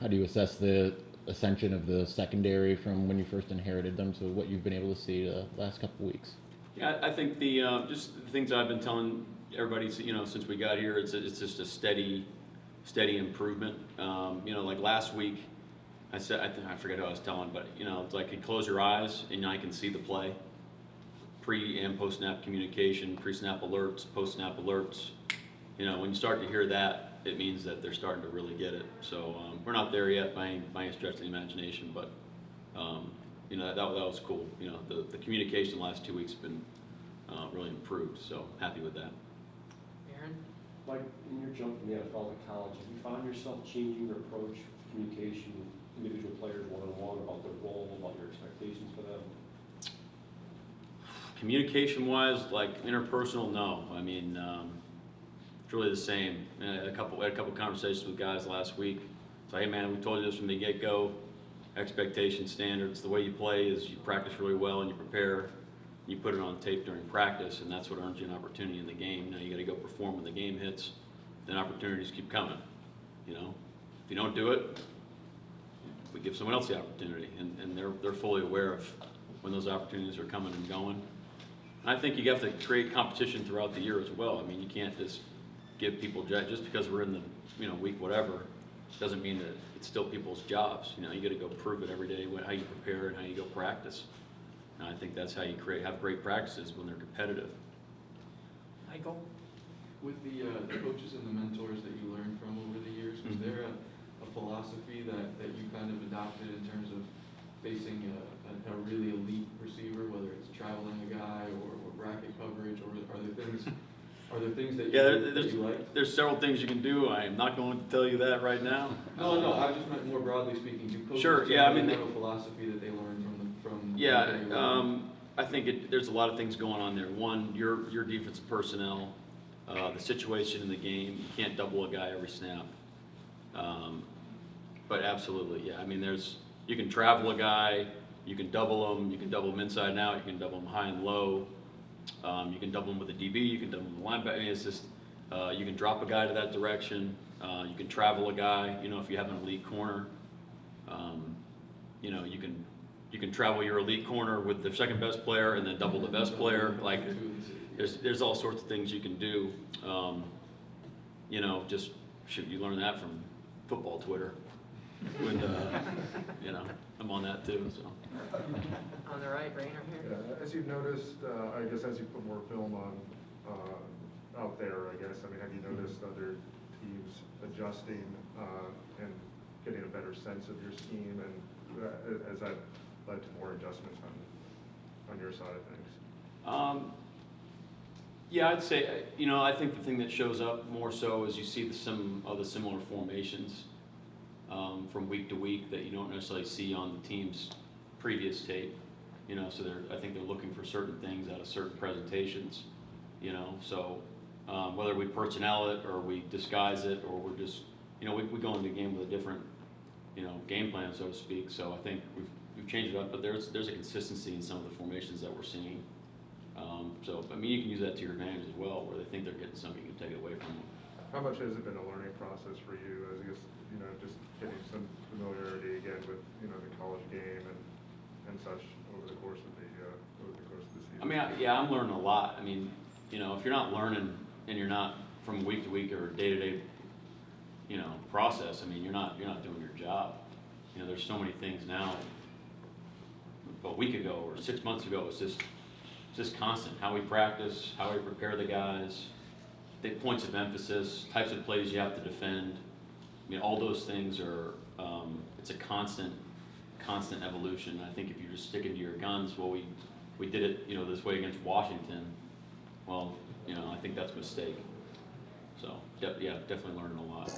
How do you assess the ascension of the secondary from when you first inherited them to what you've been able to see the last couple of weeks? Yeah, I think the just the things I've been telling everybody, since we got here, it's just a steady improvement. Like last week, I said I forget who I was telling, but it's like you close your eyes and I can see the play. Pre and post snap communication, pre snap alerts, post snap alerts. When you start to hear that, it means that they're starting to really get it. So we're not there yet by any stretch of the imagination, but that was cool. The communication the last 2 weeks has been really improved. So happy with that. Aaron? Mike, in your jump from the NFL to college, have you found yourself changing your approach to communication with individual players one-on-one about their role, about your expectations for them? Communication-wise, like interpersonal, no. I mean, it's really the same. I had a couple conversations with guys last week. So, hey man, we told you this from the get-go. Expectation standards. The way you play is you practice really well and you prepare. You put it on tape during practice, and that's what earns you an opportunity in the game. Now you got to go perform when the game hits. Then opportunities keep coming. If you don't do it, we give someone else the opportunity, and they're fully aware of when those opportunities are coming and going. I think you have to create competition throughout the year as well. I mean, you can't just give people just because we're in the week whatever doesn't mean that it's still people's jobs. You got to go prove it every day how you prepare and how you go practice. And I think that's how you have great practices when they're competitive. Michael? With the coaches and the mentors that you learned from over the years, was there a philosophy that you kind of adopted in terms of facing a really elite receiver, whether it's traveling a guy or bracket coverage, or are there things that you like? There's several things you can do. I am not going to tell you that right now. No, I just meant more broadly speaking. Do coaches sure, yeah, I mean, have a philosophy that they learned from? I think there's a lot of things going on there. One, your defensive personnel, the situation in the game. You can't double a guy every snap. But absolutely, yeah. I mean, you can travel a guy, you can double him inside and out, you can double him high and low, you can double him with a DB, you can double him with a linebacker. I mean, it's just you can drop a guy to that direction. You can travel a guy. If you have an elite corner, you can travel your elite corner with the second best player and then double the best player. Like there's all sorts of things you can do. You learn that from football Twitter. When I'm on that too. So. On the right, Rainer here. Yeah, as you've noticed, I guess as you put more film on out there, I guess, have you noticed other teams adjusting and getting a better sense of your scheme, and has that led to more adjustments on your side of things? Yeah, I'd say, I think the thing that shows up more so is you see some of the similar formations from week to week that you don't necessarily see on the team's previous tape. So I think they're looking for certain things out of certain presentations. So whether we personnel it or we disguise it or we're just, we go into the game with a different, game plan, so to speak. So I think we've changed it up, but there's a consistency in some of the formations that we're seeing. You can use that to your advantage as well, where they think they're getting something, you can take it away from them. How much has it been a learning process for you, as just getting some familiarity again with the college game and such over the course of the season? I'm learning a lot. If you're not learning and you're not from week to week or day-to-day, process, you're not doing your job. There's so many things now. A week ago or 6 months ago, it was just constant. How we practice, how we prepare the guys, the points of emphasis, types of plays you have to defend. All those things are. It's a constant evolution. I think if you're just sticking to your guns, we did it, this way against Washington. Well, I think that's a mistake. So, definitely learning a lot.